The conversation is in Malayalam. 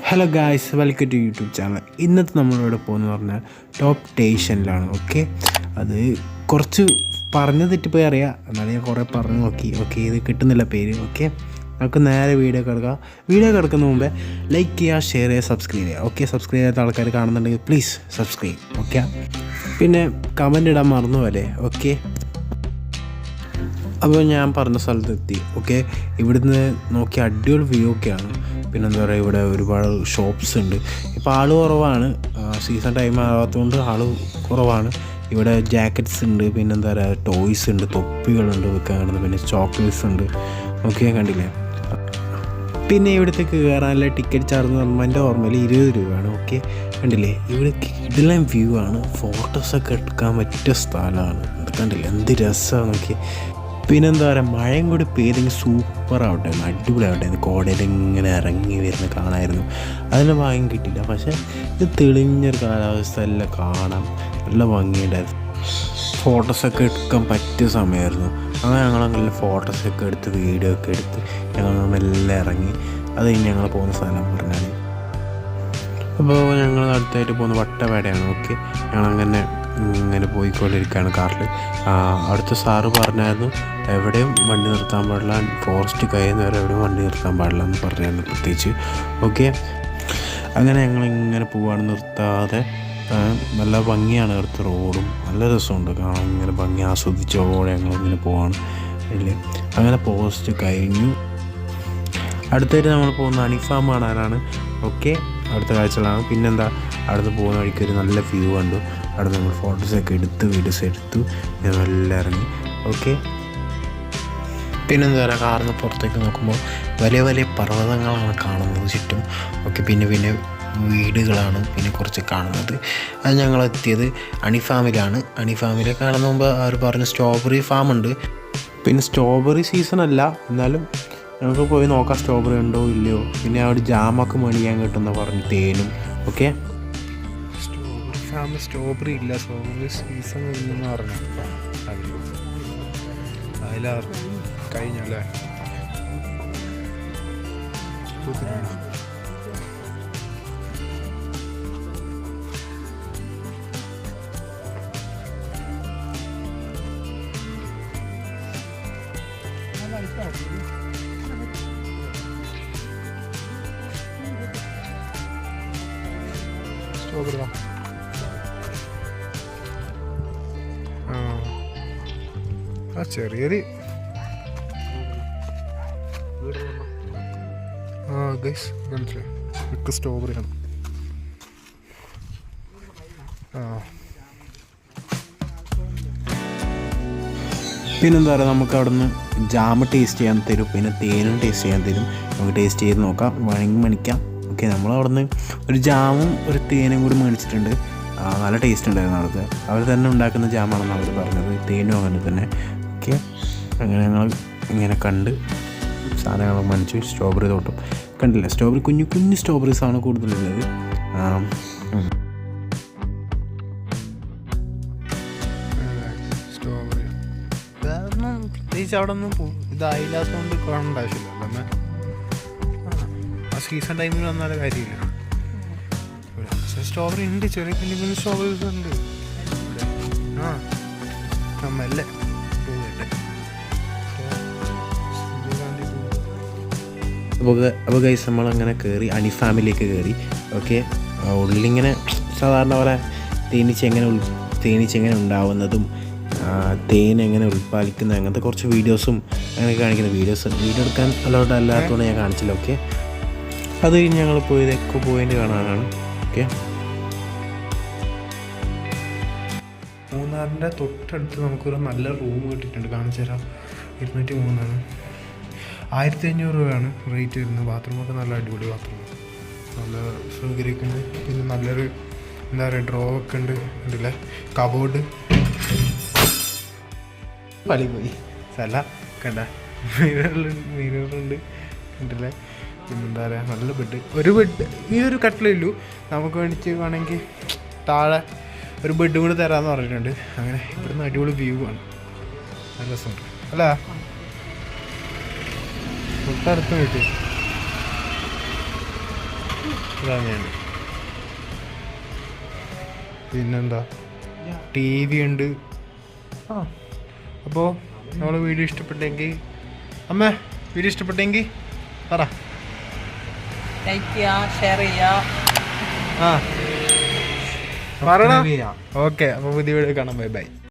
Hello guys, welcome to YouTube channel. ഇന്നത്തെ നമ്മളിവിടെ പോകുന്നത് പറഞ്ഞാൽ ടോപ്പ് സ്റ്റേഷനിലാണ്. ഓക്കെ, അത് കുറച്ച് പറഞ്ഞ് തെറ്റിപ്പോയി അറിയാം, എന്നാലും ഞാൻ കുറേ പറഞ്ഞു നോക്കി. ഓക്കെ, ഇത് കിട്ടുന്നില്ല പേര്. ഓക്കെ, നമുക്ക് നേരെ വീഡിയോ കിടക്കാം. വീഡിയോ കിടക്കുന്ന മുമ്പേ ലൈക്ക് ചെയ്യുക, ഷെയർ ചെയ്യുക, സബ്സ്ക്രൈബ് ചെയ്യുക. ഓക്കെ, സബ്സ്ക്രൈബ് ചെയ്യാത്ത ആൾക്കാർ കാണുന്നുണ്ടെങ്കിൽ പ്ലീസ് സബ്സ്ക്രൈബ്. ഓക്കെ, പിന്നെ കമൻ്റ് ഇടാൻ മറന്നു പോലെ. ഓക്കെ, അപ്പോൾ ഞാൻ പറഞ്ഞ സ്ഥലത്തെത്തി. ഓക്കെ, ഇവിടുന്ന് നോക്കി അടിപൊളി വ്യൂ ഒക്കെയാണ്. പിന്നെന്താ പറയുക, ഇവിടെ ഒരുപാട് ഷോപ്സ് ഉണ്ട്. ഇപ്പോൾ ആൾ കുറവാണ്, സീസൺ ടൈം ആകാത്തതുകൊണ്ട് ആൾ കുറവാണ്. ഇവിടെ ജാക്കറ്റ്സ് ഉണ്ട്, പിന്നെന്താ പറയുക ടോയ്സ് ഉണ്ട്, തൊപ്പികളുണ്ട് വെക്കാനുള്ളത്, പിന്നെ ചോക്ലേറ്റ്സ് ഉണ്ട്. ഓക്കെ, കണ്ടില്ലേ. പിന്നെ ഇവിടത്തേക്ക് കയറാനുള്ള ടിക്കറ്റ് ചാർജ് എന്ന് പറയുമ്പോൾ എൻ്റെ ഓർമ്മയിൽ 20 രൂപയാണ്. ഓക്കെ, കണ്ടില്ലേ, ഇവിടെ ഇതെല്ലാം വ്യൂ ആണ്, ഫോട്ടോസൊക്കെ എടുക്കാൻ പറ്റിയ സ്ഥലമാണ്. കണ്ടില്ലേ എന്ത് രസമാണ്. നോക്കി, പിന്നെന്താ പറയുക, മഴയും കൂടി പെയ്തെങ്കിൽ സൂപ്പറാവട്ടെ, അടിപൊളിയാവട്ടെ. കോടയിൽ ഇങ്ങനെ ഇറങ്ങി വരുന്ന കാണാമായിരുന്നു. അതിന് ഭാഗ്യം കിട്ടിയില്ല. പക്ഷേ ഇത് തെളിഞ്ഞൊരു കാലാവസ്ഥ എല്ലാം കാണാൻ നല്ല ഭംഗിയുണ്ടായിരുന്നു. ഫോട്ടോസൊക്കെ എടുക്കാൻ പറ്റിയ സമയമായിരുന്നു. അങ്ങനെ ഞങ്ങളങ്ങനെ ഫോട്ടോസൊക്കെ എടുത്ത് വീഡിയോ ഒക്കെ എടുത്ത് ഞങ്ങൾ മെല്ലെ ഇറങ്ങി. അത് കഴിഞ്ഞ് ഞങ്ങൾ പോകുന്ന സ്ഥലം പറഞ്ഞാൽ, അപ്പോൾ ഞങ്ങൾ അടുത്തായിട്ട് പോകുന്ന വട്ടവടയാണ്. ഓക്കെ, ഞങ്ങളങ്ങനെ ഇങ്ങനെ പോയിക്കൊണ്ടിരിക്കുകയാണ് കാറിൽ. അടുത്ത സാറ് പറഞ്ഞായിരുന്നു എവിടെയും വണ്ടി നിർത്താൻ പാടില്ല, ഫോറസ്റ്റ് കഴിയുന്നവരെ എവിടെയും വണ്ടി നിർത്താൻ പാടില്ല എന്ന് പറഞ്ഞായിരുന്നു പ്രത്യേകിച്ച്. ഓക്കെ, അങ്ങനെ ഞങ്ങളിങ്ങനെ പോവാണ് നിർത്താതെ. നല്ല ഭംഗിയാണ് അടുത്ത റോഡും, നല്ല രസമുണ്ട് കാണാൻ. ഇങ്ങനെ ഭംഗി ആസ്വദിച്ചോടെ ഞങ്ങളിങ്ങനെ പോവാണ് ഇല്ലേ. അങ്ങനെ പോസ്റ്റ് കഴിഞ്ഞു. അടുത്തായിട്ട് നമ്മൾ പോകുന്ന അണിഫാം കാണാനാണ്. ഓക്കെ, അടുത്ത കാഴ്ചകളാണ്. പിന്നെന്താ, അടുത്ത് പോകുന്ന വഴിക്ക് ഒരു നല്ല വ്യൂ കണ്ടു. അവിടെ നമ്മൾ ഫോട്ടോസൊക്കെ എടുത്ത് വീഡിയോസ് എടുത്തു, നല്ല ഇറങ്ങി. ഓക്കെ, പിന്നെന്താ പറയുക, കാറിന് പുറത്തേക്ക് നോക്കുമ്പോൾ വലിയ വലിയ പർവ്വതങ്ങളാണ് കാണുന്നത് ചുറ്റും. ഓക്കെ, പിന്നെ വീടുകളാണ് പിന്നെ കുറച്ച് കാണുന്നത്. അത് ഞങ്ങളെത്തിയത് അണിഫാമിലാണ്. അണിഫാമിൽ കാണുന്ന മുമ്പ് അവർ പറഞ്ഞു സ്ട്രോബെറി ഫാം ഉണ്ട്. പിന്നെ സ്ട്രോബെറി സീസൺ അല്ല, എന്നാലും നമുക്ക് പോയി നോക്കാം സ്ട്രോബെറി ഉണ്ടോ ഇല്ലയോ. പിന്നെ അവിടെ ജാമൊക്കെ മേടിക്കാൻ കിട്ടുമെന്ന് പറഞ്ഞു, തേനും. ഓക്കെ, സ്ട്രോബെറി ഫാം സ്ട്രോബെറി ഇല്ല, സ്ട്രോബെറി സീസൺ ഇല്ലെന്ന് പറഞ്ഞു. കഴിഞ്ഞല്ലേ. സ്ട്രോബെറി ചെറിയൊരു ഗൈസ് മനസ്സിലായി, സ്ട്രോബെറിയാണ്. പിന്നെന്താ പറയുക, നമുക്ക് അവിടെ നിന്ന് ജാമ് ടേസ്റ്റ് ചെയ്യാൻ തരും, പിന്നെ തേനും ടേസ്റ്റ് ചെയ്യാൻ തരും. നമുക്ക് ടേസ്റ്റ് ചെയ്ത് നോക്കാം, വേണമെങ്കിൽ മേടിക്കാം. ഓക്കെ, നമ്മളവിടെ നിന്ന് ഒരു ജാമും ഒരു തേനും കൂടി മേടിച്ചിട്ടുണ്ട്. നല്ല ടേസ്റ്റ് ഉണ്ടായിരുന്നു. അവിടുത്തെ അവർ തന്നെ ഉണ്ടാക്കുന്ന ജാമാണെന്ന് അവർ പറഞ്ഞത്, തേനും അങ്ങനെ തന്നെ. ഓക്കെ, അങ്ങനെ ഞങ്ങൾ ഇങ്ങനെ കണ്ട് സാധനങ്ങൾ മേടിച്ചു. സ്ട്രോബെറി തോട്ടം കണ്ടില്ല, സ്ട്രോബെറി കുഞ്ഞു കുഞ്ഞു സ്ട്രോബെറീസാണ് കൂടുതലുള്ളത്. സ്ട്രോബെറി പ്രത്യേകിച്ച് അവിടെ ഒന്നും ഇതായില്ലാത്തതുകൊണ്ട് കാണേണ്ട ആവശ്യമില്ല. എന്നാൽ ആ സീസൺ ടൈമിൽ വന്നാലും കാര്യമില്ല. സ്ട്രോബെറി ഉണ്ട്, ചെറിയ കുഞ്ഞു കുഞ്ഞു സ്ട്രോബെറീസ് ഉണ്ട്. നമ്മല്ലേ അപ്പോൾ ഗൈസ് നമ്മളങ്ങനെ കയറി അണിഫാമിലേക്ക് കയറി. ഓക്കെ, ഉള്ളിലിങ്ങനെ സാധാരണ പോലെ തേനീച്ചെങ്ങനെ ഉണ്ടാവുന്നതും തേൻ എങ്ങനെ ഉൽപ്പാദിക്കുന്ന അങ്ങനത്തെ കുറച്ച് വീഡിയോസും അങ്ങനെ കാണിക്കുന്ന വീഡിയോ എടുക്കാൻ അലോട്ട് അല്ലാത്തതുകൊണ്ട് ഞാൻ കാണിച്ചില്ല. ഓക്കെ, അത് കഴിഞ്ഞ് ഞങ്ങൾ പോയത് എക്കോ പോയിൻ്റ് കാണാനാണ്. ഓക്കെ, മൂന്നാറിൻ്റെ തൊട്ടടുത്ത് നമുക്കൊരു നല്ല റൂം കിട്ടിയിട്ടുണ്ട്, കാണിച്ചു തരാം. 203 1500 രൂപയാണ് റേറ്റ് വരുന്നത്. ബാത്റൂമൊക്കെ നല്ല അടിപൊളി ബാത്റൂം, നല്ല സൗകര്യമൊക്കെ ഉണ്ട്. പിന്നെ നല്ലൊരു എന്താ പറയുക ഡ്രോ ഒക്കെ ഉണ്ട്, ഉണ്ടല്ലേ കബോർഡ്. പോയി സ്ഥല കണ്ട, മിററുണ്ട് ഉണ്ടല്ലേ. പിന്നെന്താ പറയുക, നല്ല ഒരു ബെഡ് ഈ ഒരു കട്ടിലുള്ളൂ. നമുക്ക് വേണ്ടിച്ച് വേണമെങ്കിൽ താഴെ ഒരു ബെഡും കൂടി തരാമെന്ന് പറഞ്ഞിട്ടുണ്ട്. അങ്ങനെ ഇവിടുന്ന് അടിപൊളി വ്യൂ ആണ്, നല്ല രസമുണ്ട് അല്ല. തൊട്ടടുത്ത് കിട്ടി. ഇതങ്ങനെയുണ്ട്. പിന്നെന്താ TV ഉണ്ട്. അപ്പോൾ നമ്മൾ വീഡിയോ ഇഷ്ടപ്പെട്ടെങ്കിൽ വീഡിയോ ഇഷ്ടപ്പെട്ടെങ്കിൽ പറ, ലൈക്ക് ചെയ്യുക, ഷെയർ ചെയ്യുക. പറയണം. ഓക്കെ, അപ്പോൾ പുതിയ വീഡിയോ കാണാം. Bye bye.